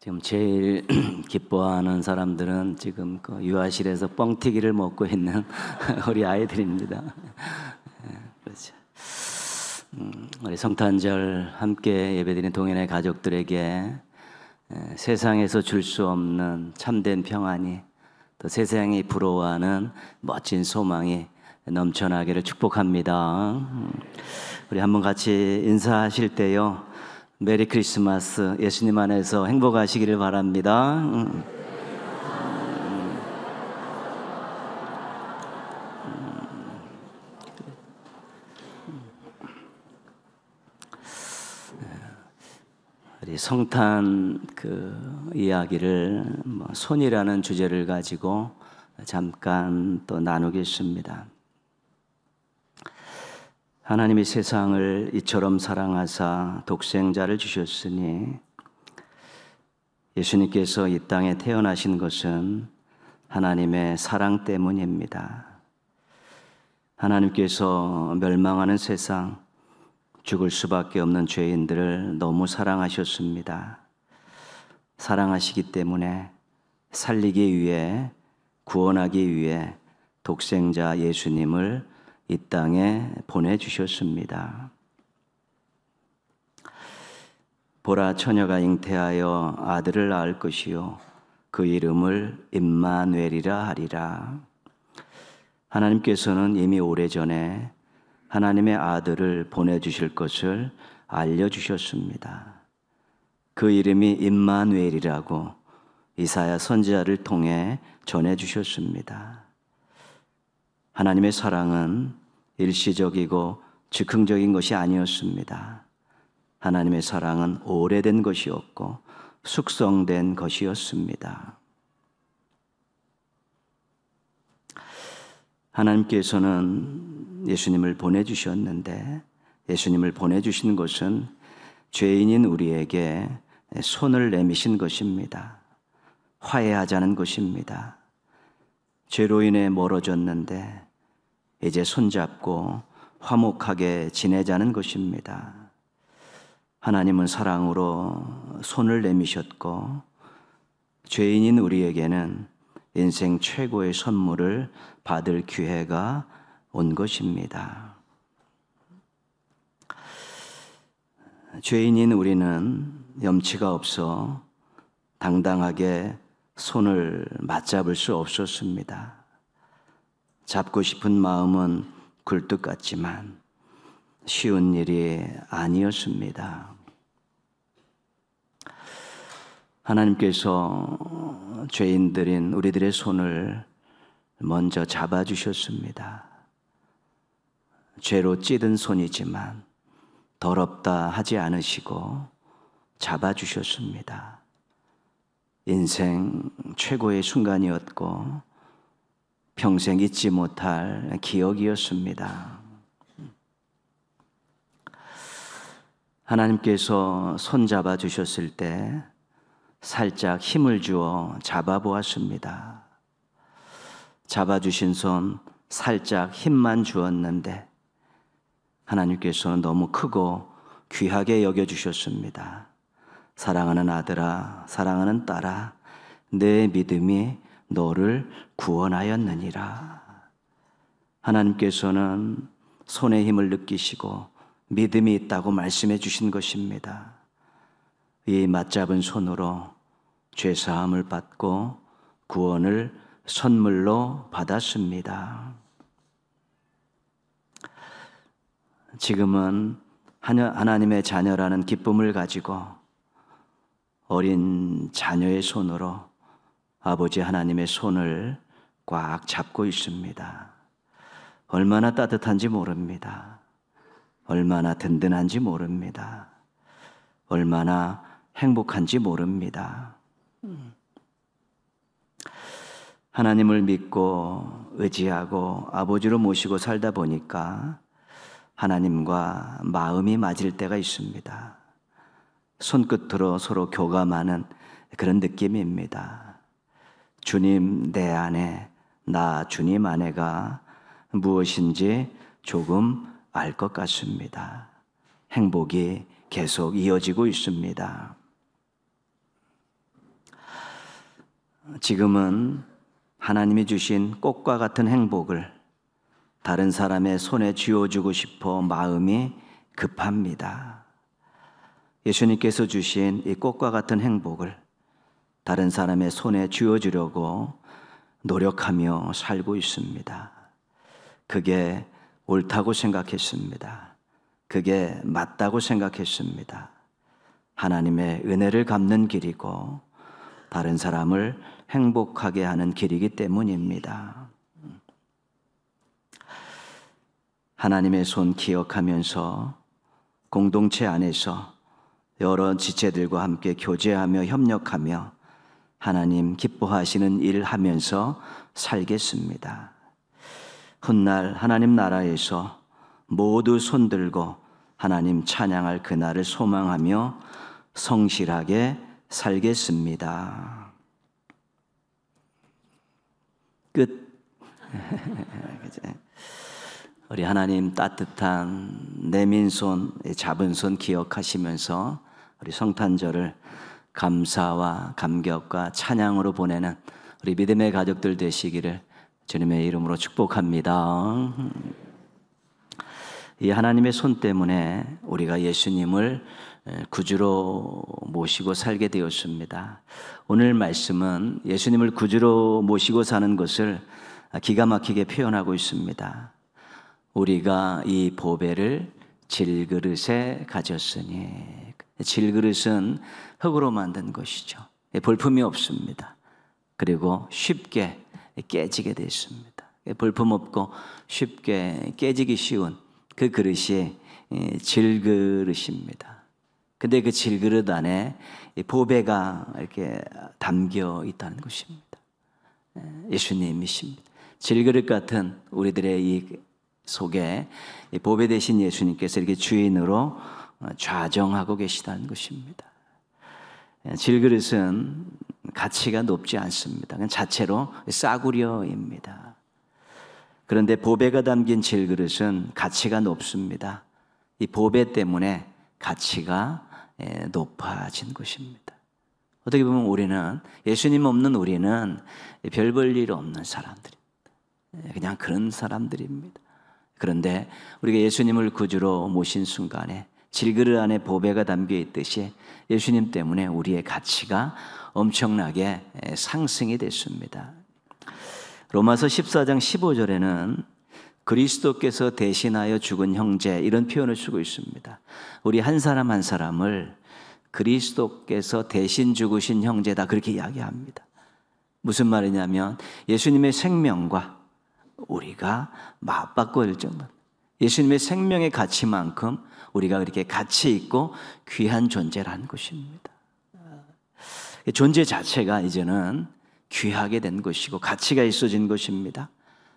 지금 제일 기뻐하는 사람들은 지금 그 유아실에서 뻥튀기를 먹고 있는 우리 아이들입니다. 그렇죠. 우리 성탄절 함께 예배드린 동행의 가족들에게 세상에서 줄 수 없는 참된 평안이, 또 세상이 부러워하는 멋진 소망이 넘쳐나기를 축복합니다. 우리 한번 같이 인사하실 때요, 메리 크리스마스, 예수님 안에서 행복하시기를 바랍니다. 우리 성탄 이야기를 손이라는 주제를 가지고 잠깐 또 나누겠습니다. 하나님이 세상을 이처럼 사랑하사 독생자를 주셨으니, 예수님께서 이 땅에 태어나신 것은 하나님의 사랑 때문입니다. 하나님께서 멸망하는 세상, 죽을 수밖에 없는 죄인들을 너무 사랑하셨습니다. 사랑하시기 때문에 살리기 위해, 구원하기 위해 독생자 예수님을 이 땅에 보내주셨습니다. 보라, 처녀가 잉태하여 아들을 낳을 것이요 그 이름을 임마누엘이라 하리라. 하나님께서는 이미 오래전에 하나님의 아들을 보내주실 것을 알려주셨습니다. 그 이름이 임마누엘이라고 이사야 선지자를 통해 전해주셨습니다. 하나님의 사랑은 일시적이고 즉흥적인 것이 아니었습니다. 하나님의 사랑은 오래된 것이었고 숙성된 것이었습니다. 하나님께서는 예수님을 보내주셨는데, 예수님을 보내주신 것은 죄인인 우리에게 손을 내미신 것입니다. 화해하자는 것입니다. 죄로 인해 멀어졌는데 이제 손잡고 화목하게 지내자는 것입니다. 하나님은 사랑으로 손을 내미셨고, 죄인인 우리에게는 인생 최고의 선물을 받을 기회가 온 것입니다. 죄인인 우리는 염치가 없어 당당하게 손을 맞잡을 수 없었습니다. 잡고 싶은 마음은 굴뚝 같지만 쉬운 일이 아니었습니다. 하나님께서 죄인들인 우리들의 손을 먼저 잡아주셨습니다. 죄로 찌든 손이지만 더럽다 하지 않으시고 잡아주셨습니다. 인생 최고의 순간이었고 평생 잊지 못할 기억이었습니다. 하나님께서 손 잡아 주셨을 때 살짝 힘을 주어 잡아 보았습니다. 잡아주신 손 살짝 힘만 주었는데 하나님께서는 너무 크고 귀하게 여겨주셨습니다. 사랑하는 아들아, 사랑하는 딸아, 내 믿음이 너를 구원하였느니라. 하나님께서는 손의 힘을 느끼시고 믿음이 있다고 말씀해 주신 것입니다. 이 맞잡은 손으로 죄사함을 받고 구원을 선물로 받았습니다. 지금은 하나님의 자녀라는 기쁨을 가지고 어린 자녀의 손으로 아버지 하나님의 손을 꽉 잡고 있습니다. 얼마나 따뜻한지 모릅니다. 얼마나 든든한지 모릅니다. 얼마나 행복한지 모릅니다. 하나님을 믿고 의지하고 아버지로 모시고 살다 보니까 하나님과 마음이 맞을 때가 있습니다. 손끝으로 서로 교감하는 그런 느낌입니다. 주님 내 안에, 나 주님 안에가 무엇인지 조금 알 것 같습니다. 행복이 계속 이어지고 있습니다. 지금은 하나님이 주신 꽃과 같은 행복을 다른 사람의 손에 쥐어주고 싶어 마음이 급합니다. 예수님께서 주신 이 꽃과 같은 행복을 다른 사람의 손에 쥐어주려고 노력하며 살고 있습니다. 그게 옳다고 생각했습니다. 그게 맞다고 생각했습니다. 하나님의 은혜를 갚는 길이고 다른 사람을 행복하게 하는 길이기 때문입니다. 하나님의 손 기억하면서 공동체 안에서 여러 지체들과 함께 교제하며 협력하며 하나님 기뻐하시는 일 하면서 살겠습니다. 훗날 하나님 나라에서 모두 손들고 하나님 찬양할 그날을 소망하며 성실하게 살겠습니다. 끝. 우리 하나님 따뜻한 내민 손, 잡은 손 기억하시면서 우리 성탄절을 감사와 감격과 찬양으로 보내는 우리 믿음의 가족들 되시기를 주님의 이름으로 축복합니다. 이 하나님의 손 때문에 우리가 예수님을 구주로 모시고 살게 되었습니다. 오늘 말씀은 예수님을 구주로 모시고 사는 것을 기가 막히게 표현하고 있습니다. 우리가 이 보배를 질그릇에 가졌으니, 질그릇은 흙으로 만든 것이죠. 볼품이 없습니다. 그리고 쉽게 깨지게 됐습니다. 볼품 없고 쉽게 깨지기 쉬운 그 그릇이 질그릇입니다. 근데 그 질그릇 안에 보배가 이렇게 담겨 있다는 것입니다. 예수님이십니다. 질그릇 같은 우리들의 이 속에 보배 되신 예수님께서 이렇게 주인으로 좌정하고 계시다는 것입니다. 질그릇은 가치가 높지 않습니다. 그냥 자체로 싸구려입니다. 그런데 보배가 담긴 질그릇은 가치가 높습니다. 이 보배 때문에 가치가 높아진 것입니다. 어떻게 보면 우리는, 예수님 없는 우리는 별 볼 일 없는 사람들입니다. 그냥 그런 사람들입니다. 그런데 우리가 예수님을 구주로 모신 순간에 질그릇 안에 보배가 담겨 있듯이 예수님 때문에 우리의 가치가 엄청나게 상승이 됐습니다. 로마서 14장 15절에는 그리스도께서 대신하여 죽은 형제, 이런 표현을 쓰고 있습니다. 우리 한 사람 한 사람을 그리스도께서 대신 죽으신 형제다, 그렇게 이야기합니다. 무슨 말이냐면 예수님의 생명과 우리가 맞바꿔 정도, 예수님의 생명의 가치만큼 우리가 그렇게 가치 있고 귀한 존재라는 것입니다. 존재 자체가 이제는 귀하게 된 것이고 가치가 있어진 것입니다.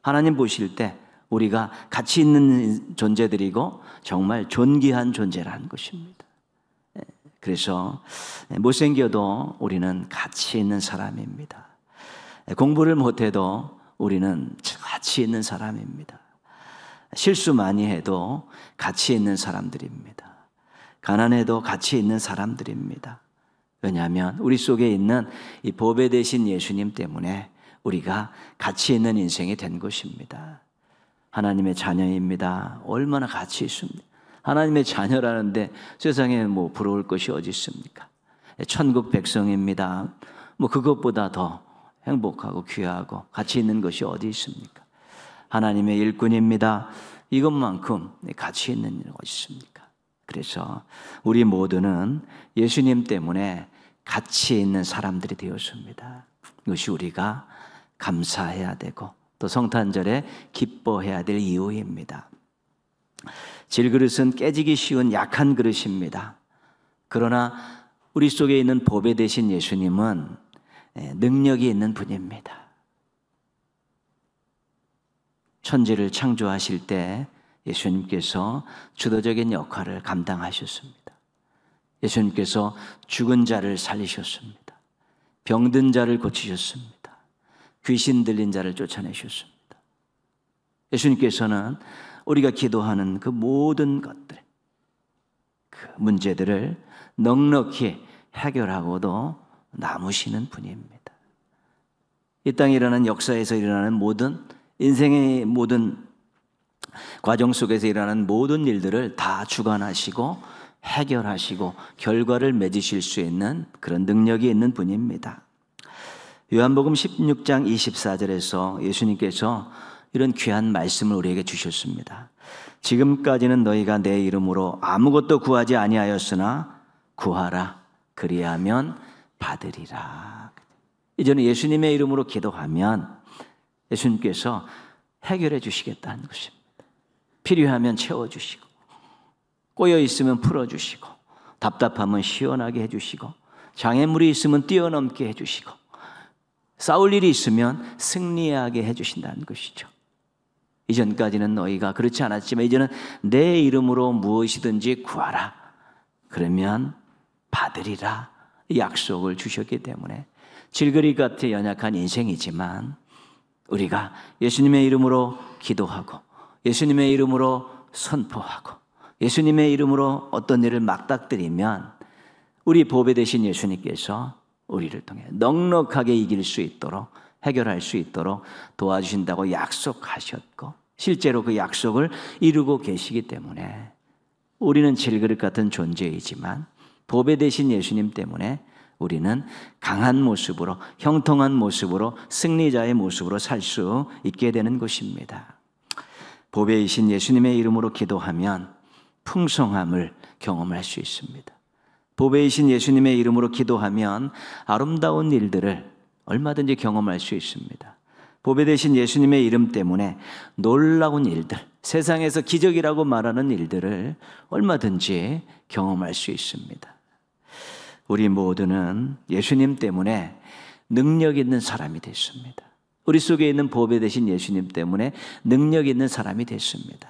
하나님 보실 때 우리가 가치 있는 존재들이고 정말 존귀한 존재라는 것입니다. 그래서 못생겨도 우리는 가치 있는 사람입니다. 공부를 못해도 우리는 가치 있는 사람입니다. 실수 많이 해도 가치 있는 사람들입니다. 가난해도 가치 있는 사람들입니다. 왜냐하면 우리 속에 있는 이 보배 되신 예수님 때문에 우리가 가치 있는 인생이 된 것입니다. 하나님의 자녀입니다. 얼마나 가치 있습니까? 하나님의 자녀라는데 세상에 뭐 부러울 것이 어디 있습니까? 천국 백성입니다. 뭐 그것보다 더 행복하고 귀하고 가치 있는 것이 어디 있습니까? 하나님의 일꾼입니다. 이것만큼 가치 있는 일이 어디 있습니까? 그래서 우리 모두는 예수님 때문에 가치 있는 사람들이 되었습니다. 이것이 우리가 감사해야 되고 또 성탄절에 기뻐해야 될 이유입니다. 질그릇은 깨지기 쉬운 약한 그릇입니다. 그러나 우리 속에 있는 보배 되신 예수님은 능력이 있는 분입니다. 천지를 창조하실 때 예수님께서 주도적인 역할을 감당하셨습니다. 예수님께서 죽은 자를 살리셨습니다. 병든 자를 고치셨습니다. 귀신 들린 자를 쫓아내셨습니다. 예수님께서는 우리가 기도하는 그 모든 것들, 그 문제들을 넉넉히 해결하고도 남으시는 분입니다. 이 땅에 일어나는 역사에서 일어나는 모든 인생의 모든 과정 속에서 일어나는 모든 일들을 다 주관하시고 해결하시고 결과를 맺으실 수 있는 그런 능력이 있는 분입니다. 요한복음 16장 24절에서 예수님께서 이런 귀한 말씀을 우리에게 주셨습니다. 지금까지는 너희가 내 이름으로 아무것도 구하지 아니하였으나 구하라, 그리하면 받으리라. 이제는 예수님의 이름으로 기도하면 예수님께서 해결해 주시겠다는 것입니다. 필요하면 채워주시고, 꼬여 있으면 풀어주시고, 답답하면 시원하게 해주시고, 장애물이 있으면 뛰어넘게 해주시고, 싸울 일이 있으면 승리하게 해주신다는 것이죠. 이전까지는 너희가 그렇지 않았지만 이제는 내 이름으로 무엇이든지 구하라, 그러면 받으리라 약속을 주셨기 때문에 질그리 같아 연약한 인생이지만 우리가 예수님의 이름으로 기도하고 예수님의 이름으로 선포하고 예수님의 이름으로 어떤 일을 막닥뜨리면 우리 보배 되신 예수님께서 우리를 통해 넉넉하게 이길 수 있도록 해결할 수 있도록 도와주신다고 약속하셨고 실제로 그 약속을 이루고 계시기 때문에 우리는 질그릇 같은 존재이지만 보배 되신 예수님 때문에 우리는 강한 모습으로 형통한 모습으로 승리자의 모습으로 살 수 있게 되는 것입니다. 보배이신 예수님의 이름으로 기도하면 풍성함을 경험할 수 있습니다. 보배이신 예수님의 이름으로 기도하면 아름다운 일들을 얼마든지 경험할 수 있습니다. 보배 되신 예수님의 이름 때문에 놀라운 일들, 세상에서 기적이라고 말하는 일들을 얼마든지 경험할 수 있습니다. 우리 모두는 예수님 때문에 능력 있는 사람이 됐습니다. 우리 속에 있는 보배 되신 예수님 때문에 능력 있는 사람이 됐습니다.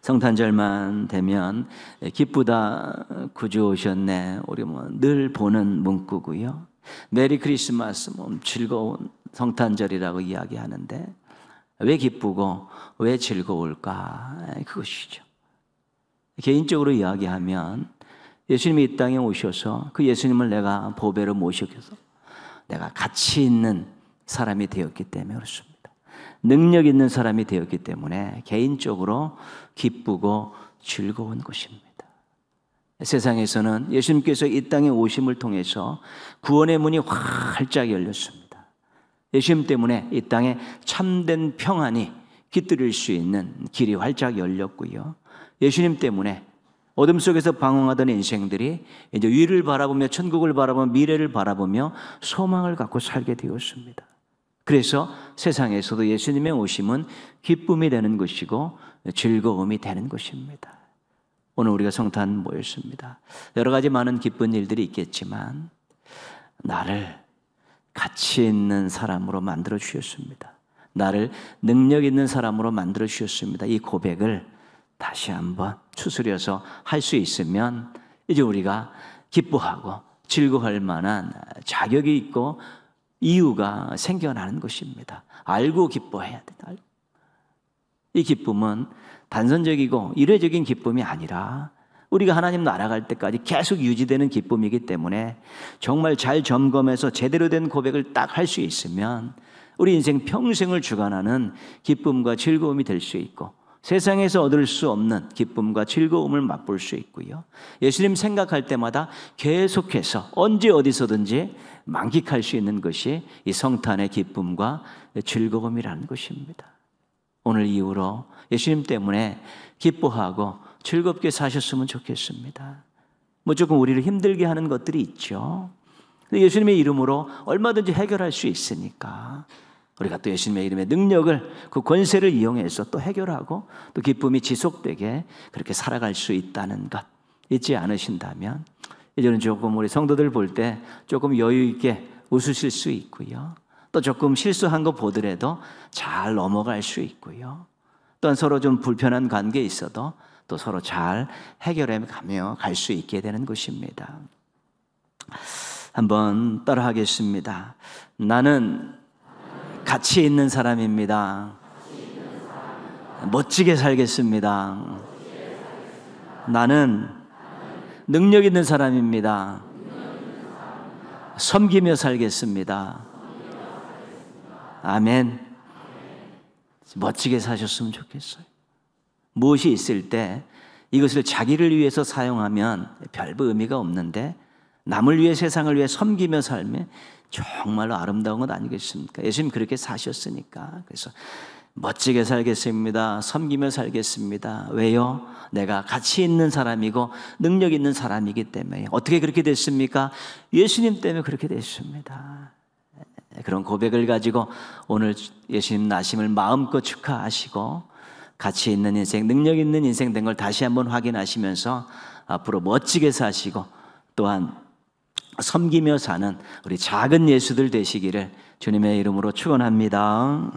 성탄절만 되면 기쁘다 구주 오셨네, 우리 늘 보는 문구고요. 메리 크리스마스, 즐거운 성탄절이라고 이야기하는데 왜 기쁘고 왜 즐거울까? 그것이죠. 개인적으로 이야기하면 예수님이 이 땅에 오셔서 그 예수님을 내가 보배로 모셔서 내가 가치 있는 사람이 되었기 때문에 그렇습니다. 능력 있는 사람이 되었기 때문에 개인적으로 기쁘고 즐거운 것입니다. 세상에서는 예수님께서 이 땅에 오심을 통해서 구원의 문이 활짝 열렸습니다. 예수님 때문에 이 땅에 참된 평안이 깃들일 수 있는 길이 활짝 열렸고요. 예수님 때문에 어둠 속에서 방황하던 인생들이 이제 위를 바라보며 천국을 바라보며 미래를 바라보며 소망을 갖고 살게 되었습니다. 그래서 세상에서도 예수님의 오심은 기쁨이 되는 것이고 즐거움이 되는 것입니다. 오늘 우리가 성탄 모였습니다. 여러 가지 많은 기쁜 일들이 있겠지만 나를 가치 있는 사람으로 만들어 주셨습니다. 나를 능력 있는 사람으로 만들어 주셨습니다. 이 고백을 다시 한번 추스려서 할 수 있으면 이제 우리가 기뻐하고 즐거워할 만한 자격이 있고 이유가 생겨나는 것입니다. 알고 기뻐해야 된다. 이 기쁨은 단선적이고 일회적인 기쁨이 아니라 우리가 하나님 나라 갈 때까지 계속 유지되는 기쁨이기 때문에 정말 잘 점검해서 제대로 된 고백을 딱 할 수 있으면 우리 인생 평생을 주관하는 기쁨과 즐거움이 될 수 있고 세상에서 얻을 수 없는 기쁨과 즐거움을 맛볼 수 있고요. 예수님 생각할 때마다 계속해서 언제 어디서든지 만끽할 수 있는 것이 이 성탄의 기쁨과 즐거움이라는 것입니다. 오늘 이후로 예수님 때문에 기뻐하고 즐겁게 사셨으면 좋겠습니다. 조금 우리를 힘들게 하는 것들이 있죠. 예수님의 이름으로 얼마든지 해결할 수 있으니까 우리가 또 예수님의 이름의 능력을, 그 권세를 이용해서 또 해결하고 또 기쁨이 지속되게 그렇게 살아갈 수 있다는 것 잊지 않으신다면 이제는 조금 우리 성도들 볼 때 조금 여유 있게 웃으실 수 있고요. 또 조금 실수한 거 보더라도 잘 넘어갈 수 있고요. 또한 서로 좀 불편한 관계에 있어도 또 서로 잘 해결해 가며 갈 수 있게 되는 것입니다. 한번 따라 하겠습니다. 나는 가치 있는 사람입니다. 멋지게 살겠습니다. 나는 능력 있는 사람입니다. 섬기며 살겠습니다. 아멘. 멋지게 사셨으면 좋겠어요. 무엇이 있을 때 이것을 자기를 위해서 사용하면 별부 의미가 없는데 남을 위해 세상을 위해 섬기며 살면 정말로 아름다운 것 아니겠습니까? 예수님 그렇게 사셨으니까. 그래서 멋지게 살겠습니다. 섬기며 살겠습니다. 왜요? 내가 가치 있는 사람이고 능력 있는 사람이기 때문에. 어떻게 그렇게 됐습니까? 예수님 때문에 그렇게 됐습니다. 그런 고백을 가지고 오늘 예수님 나심을 마음껏 축하하시고 가치 있는 인생, 능력 있는 인생 된 걸 다시 한번 확인하시면서 앞으로 멋지게 사시고 또한 섬기며 사는 우리 작은 예수들 되시기를 주님의 이름으로 축원합니다.